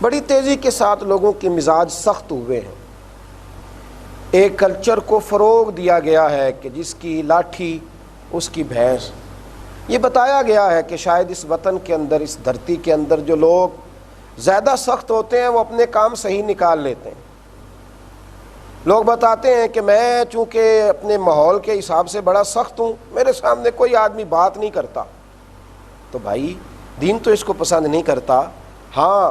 بڑی تیزی کے ساتھ لوگوں کے مزاج سخت ہوئے ہیں۔ ایک کلچر کو فروغ دیا گیا ہے کہ جس کی لاٹھی اس کی بھینس۔ یہ بتایا گیا ہے کہ شاید اس وطن کے اندر، اس دھرتی کے اندر جو لوگ زیادہ سخت ہوتے ہیں وہ اپنے کام صحیح نکال لیتے ہیں۔ لوگ بتاتے ہیں کہ میں چونکہ اپنے ماحول کے حساب سے بڑا سخت ہوں، میرے سامنے کوئی آدمی بات نہیں کرتا۔ تو بھائی دین تو اس کو پسند نہیں کرتا۔ ہاں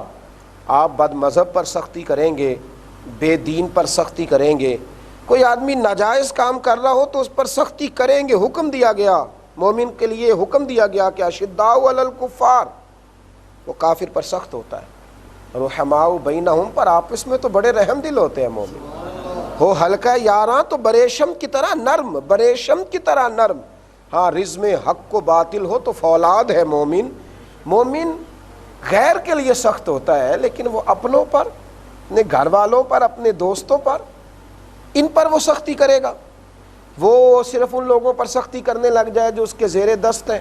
آپ بد مذہب پر سختی کریں گے، بے دین پر سختی کریں گے، کوئی آدمی ناجائز کام کر رہا ہو تو اس پر سختی کریں گے۔ حکم دیا گیا، مومن کے لیے حکم دیا گیا کہ اشداء علی الکفار، وہ کافر پر سخت ہوتا ہے، رحماء بینہم، پر آپس میں تو بڑے رحم دل ہوتے ہیں مومن۔ ہو ہلکا یاراں تو بریشم کی طرح نرم، بریشم کی طرح نرم۔ ہاں رزم حق و باطل ہو تو فولاد ہے مومن۔ مومن غیر کے لیے سخت ہوتا ہے، لیکن وہ اپنوں پر، اپنے گھر والوں پر، اپنے دوستوں پر، ان پر وہ سختی کرے گا۔ وہ صرف ان لوگوں پر سختی کرنے لگ جائے جو اس کے زیر دست ہیں،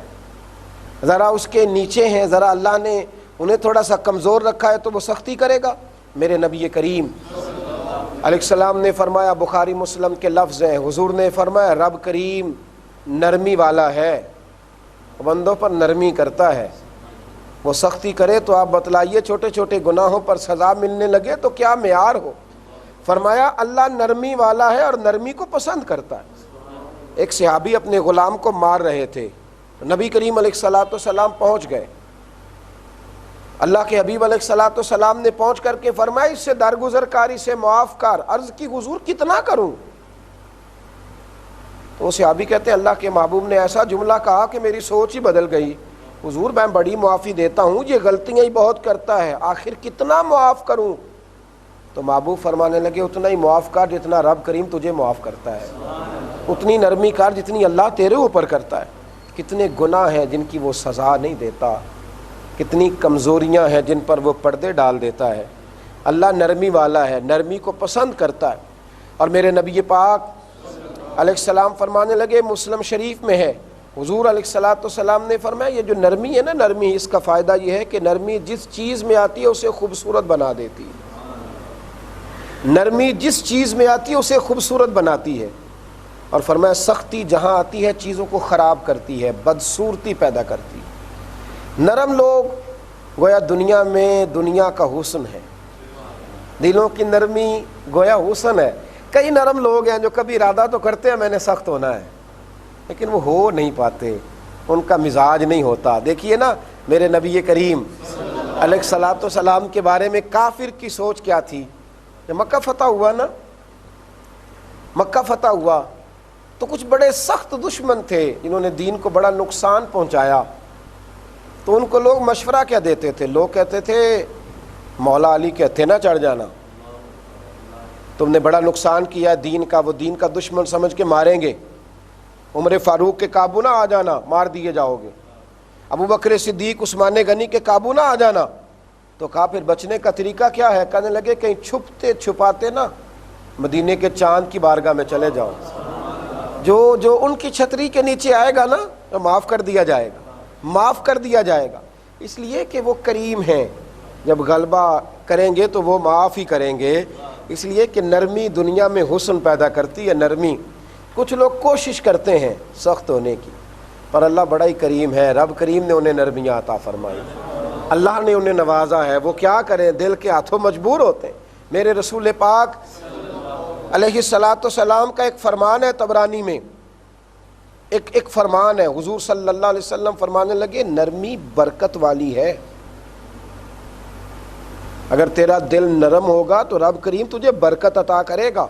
ذرا اس کے نیچے ہیں، ذرا اللہ نے انہیں تھوڑا سا کمزور رکھا ہے تو وہ سختی کرے گا۔ میرے نبی کریم علیہ السلام نے فرمایا، بخاری مسلم کے لفظ ہیں، حضور نے فرمایا رب کریم نرمی والا ہے، بندوں پر نرمی کرتا ہے۔ وہ سختی کرے تو آپ بتلائیے چھوٹے چھوٹے گناہوں پر سزا ملنے لگے تو کیا معیار ہو۔ فرمایا اللہ نرمی والا ہے اور نرمی کو پسند کرتا ہے۔ ایک صحابی اپنے غلام کو مار رہے تھے، نبی کریم علیہ الصلاۃ والسلام پہنچ گئے۔ اللہ کے حبیب علیہ الصلاۃ والسلام نے پہنچ کر کے فرمایا اس سے درگزر کاری سے معاف کر۔ عرض کی حضور کتنا کروں؟ تو وہ صحابی کہتے ہیں اللہ کے محبوب نے ایسا جملہ کہا کہ میری سوچ ہی بدل گئی۔ حضور میں بڑی معافی دیتا ہوں، یہ غلطیاں ہی بہت کرتا ہے، آخر کتنا معاف کروں؟ تو محبوب فرمانے لگے اتنا ہی معاف کر جتنا رب کریم تجھے معاف کرتا ہے، اتنی نرمی کر جتنی اللہ تیرے اوپر کرتا ہے۔ کتنے گناہ ہیں جن کی وہ سزا نہیں دیتا، کتنی کمزوریاں ہیں جن پر وہ پردے ڈال دیتا ہے۔ اللہ نرمی والا ہے، نرمی کو پسند کرتا ہے۔ اور میرے نبی پاک علیہ السلام فرمانے لگے، مسلم شریف میں ہے، حضور علیہ الصلاۃ والسلام نے فرمایا یہ جو نرمی ہے نا، نرمی اس کا فائدہ یہ ہے کہ نرمی جس چیز میں آتی ہے اسے خوبصورت بنا دیتی ہے۔ نرمی جس چیز میں آتی ہے اسے خوبصورت بناتی ہے۔ اور فرمایا سختی جہاں آتی ہے چیزوں کو خراب کرتی ہے، بدصورتی پیدا کرتی ہے۔ نرم لوگ گویا دنیا میں دنیا کا حسن ہے، دلوں کی نرمی گویا حسن ہے۔ کئی نرم لوگ ہیں جو کبھی ارادہ تو کرتے ہیں میں نے سخت ہونا ہے، لیکن وہ ہو نہیں پاتے، ان کا مزاج نہیں ہوتا۔ دیکھیے نا میرے نبی کریم علیہ الصلاۃ والسلام کے بارے میں کافر کی سوچ کیا تھی؟ جب مکہ فتح ہوا نا، مکہ فتح ہوا تو کچھ بڑے سخت دشمن تھے جنہوں نے دین کو بڑا نقصان پہنچایا۔ تو ان کو لوگ مشورہ کیا دیتے تھے؟ لوگ کہتے تھے مولا علی کہتے نہ چڑھ جانا، تم نے بڑا نقصان کیا دین کا، وہ دین کا دشمن سمجھ کے ماریں گے۔ عمر فاروق کے قابو نہ آ جانا، مار دیے جاؤ گے۔ ابو بکر صدیق، عثمان غنی کے قابو نہ آ جانا۔ تو کہا پھر بچنے کا طریقہ کیا ہے؟ کہنے لگے کہیں چھپتے چھپاتے نا مدینے کے چاند کی بارگاہ میں چلے جاؤ، جو ان کی چھتری کے نیچے آئے گا نا تو معاف کر دیا جائے گا، معاف کر دیا جائے گا، اس لیے کہ وہ کریم ہیں، جب غلبہ کریں گے تو وہ معاف ہی کریں گے۔ اس لیے کہ نرمی دنیا میں حسن پیدا کرتی ہے۔ نرمی کچھ لوگ کوشش کرتے ہیں سخت ہونے کی، پر اللہ بڑا ہی کریم ہے، رب کریم نے انہیں نرمیاں عطا فرمائی، اللہ نے انہیں نوازا ہے۔ وہ کیا کریں، دل کے ہاتھوں مجبور ہوتے ہیں۔ میرے رسول پاک علیہ الصلاۃ والسلام کا ایک فرمان ہے طبرانی میں، ایک فرمان ہے، حضور صلی اللہ علیہ وسلم فرمانے لگے نرمی برکت والی ہے۔ اگر تیرا دل نرم ہوگا تو رب کریم تجھے برکت عطا کرے گا۔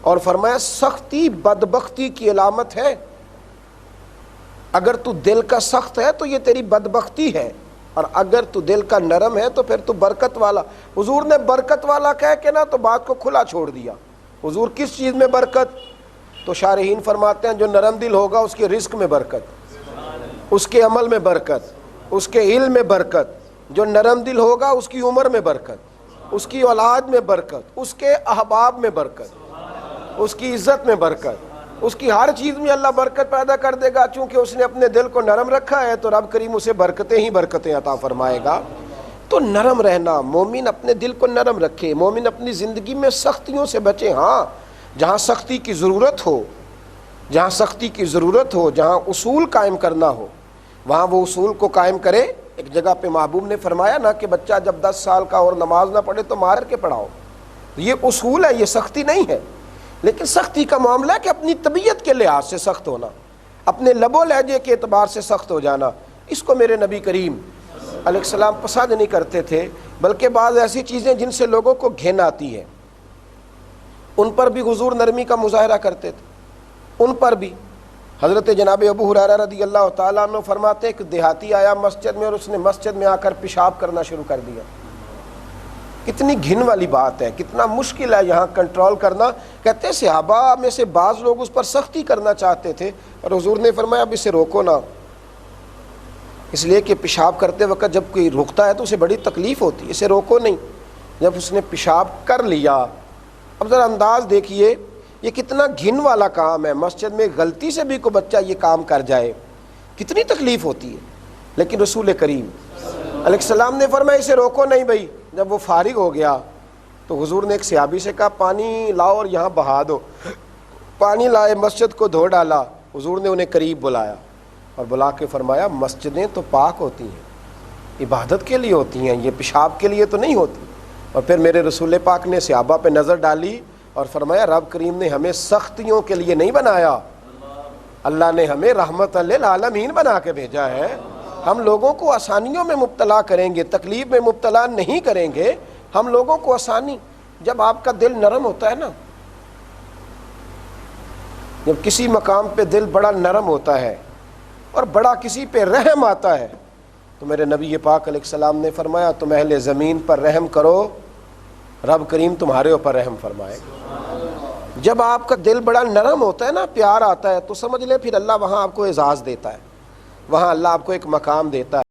اور فرمایا سختی بدبختی کی علامت ہے، اگر تو دل کا سخت ہے تو یہ تیری بدبختی ہے، اور اگر تو دل کا نرم ہے تو پھر تو برکت والا۔ حضور نے برکت والا کہہ کے نا تو بات کو کھلا چھوڑ دیا۔ حضور کس چیز میں برکت؟ تو شارحین فرماتے ہیں جو نرم دل ہوگا اس کے رزق میں برکت، اس کے عمل میں برکت، اس کے علم میں برکت۔ جو نرم دل ہوگا اس کی عمر میں برکت، اس کی اولاد میں برکت، اس کے احباب میں برکت، اس کی عزت میں برکت، اس کی ہر چیز میں اللہ برکت پیدا کر دے گا۔ چونکہ اس نے اپنے دل کو نرم رکھا ہے تو رب کریم اسے برکتیں ہی برکتیں عطا فرمائے گا۔ تو نرم رہنا، مومن اپنے دل کو نرم رکھے، مومن اپنی زندگی میں سختیوں سے بچے. ہاں جہاں سختی کی ضرورت ہو، جہاں سختی کی ضرورت ہو، جہاں اصول قائم کرنا ہو وہاں وہ اصول کو قائم کرے. ایک جگہ پہ محبوب نے فرمایا نا کہ بچہ جب 10 سال کا اور نماز نہ پڑھے تو مار کے پڑھاؤ. یہ اصول ہے، یہ سختی نہیں ہے. لیکن سختی کا معاملہ ہے کہ اپنی طبیعت کے لحاظ سے سخت ہونا، اپنے لب و لہجے کے اعتبار سے سخت ہو جانا، اس کو میرے نبی کریم علیہ السلام پسند نہیں کرتے تھے. بلکہ بعض ایسی چیزیں جن سے لوگوں کو گھن آتی ہے ان پر بھی حضور نرمی کا مظاہرہ کرتے تھے. ان پر بھی حضرت جناب ابو ہریرہ رضی اللہ تعالیٰ عنہ فرماتے ہیں کہ دیہاتی آیا مسجد میں اور اس نے مسجد میں آ کر پیشاب کرنا شروع کر دیا. کتنی گھن والی بات ہے، کتنا مشکل ہے یہاں کنٹرول کرنا. کہتے ہیں صحابہ میں سے بعض لوگ اس پر سختی کرنا چاہتے تھے اور حضور نے فرمایا اب اسے روکو نا، اس لیے کہ پیشاب کرتے وقت جب کوئی رکتا ہے تو اسے بڑی تکلیف ہوتی ہے، اسے روکو نہیں. جب اس نے پیشاب کر لیا، اب ذرا انداز دیکھیے یہ کتنا گھن والا کام ہے. مسجد میں غلطی سے بھی کوئی بچہ یہ کام کر جائے کتنی تکلیف ہوتی ہے. لیکن رسول کریم علیہ السلام نے فرمایا اسے روکو نہیں بھائی. جب وہ فارغ ہو گیا تو حضور نے ایک صحابی سے کہا پانی لاؤ اور یہاں بہا دو. پانی لائے، مسجد کو دھو ڈالا. حضور نے انہیں قریب بلایا اور بلا کے فرمایا مسجدیں تو پاک ہوتی ہیں، عبادت کے لیے ہوتی ہیں، یہ پیشاب کے لیے تو نہیں ہوتی. اور پھر میرے رسول پاک نے صحابہ پہ نظر ڈالی اور فرمایا رب کریم نے ہمیں سختیوں کے لیے نہیں بنایا، اللہ نے ہمیں رحمت للعالمین بنا کے بھیجا ہے. ہم لوگوں کو آسانیوں میں مبتلا کریں گے، تکلیف میں مبتلا نہیں کریں گے. ہم لوگوں کو آسانی، جب آپ کا دل نرم ہوتا ہے نا، جب کسی مقام پہ دل بڑا نرم ہوتا ہے اور بڑا کسی پہ رحم آتا ہے تو میرے نبی پاک علیہ السلام نے فرمایا تم اہل زمین پر رحم کرو، رب کریم تمہارے اوپر رحم فرمائے. جب آپ کا دل بڑا نرم ہوتا ہے نا، پیار آتا ہے، تو سمجھ لے پھر اللہ وہاں آپ کو اعزاز دیتا ہے، وہاں اللہ آپ کو ایک مقام دیتا ہے.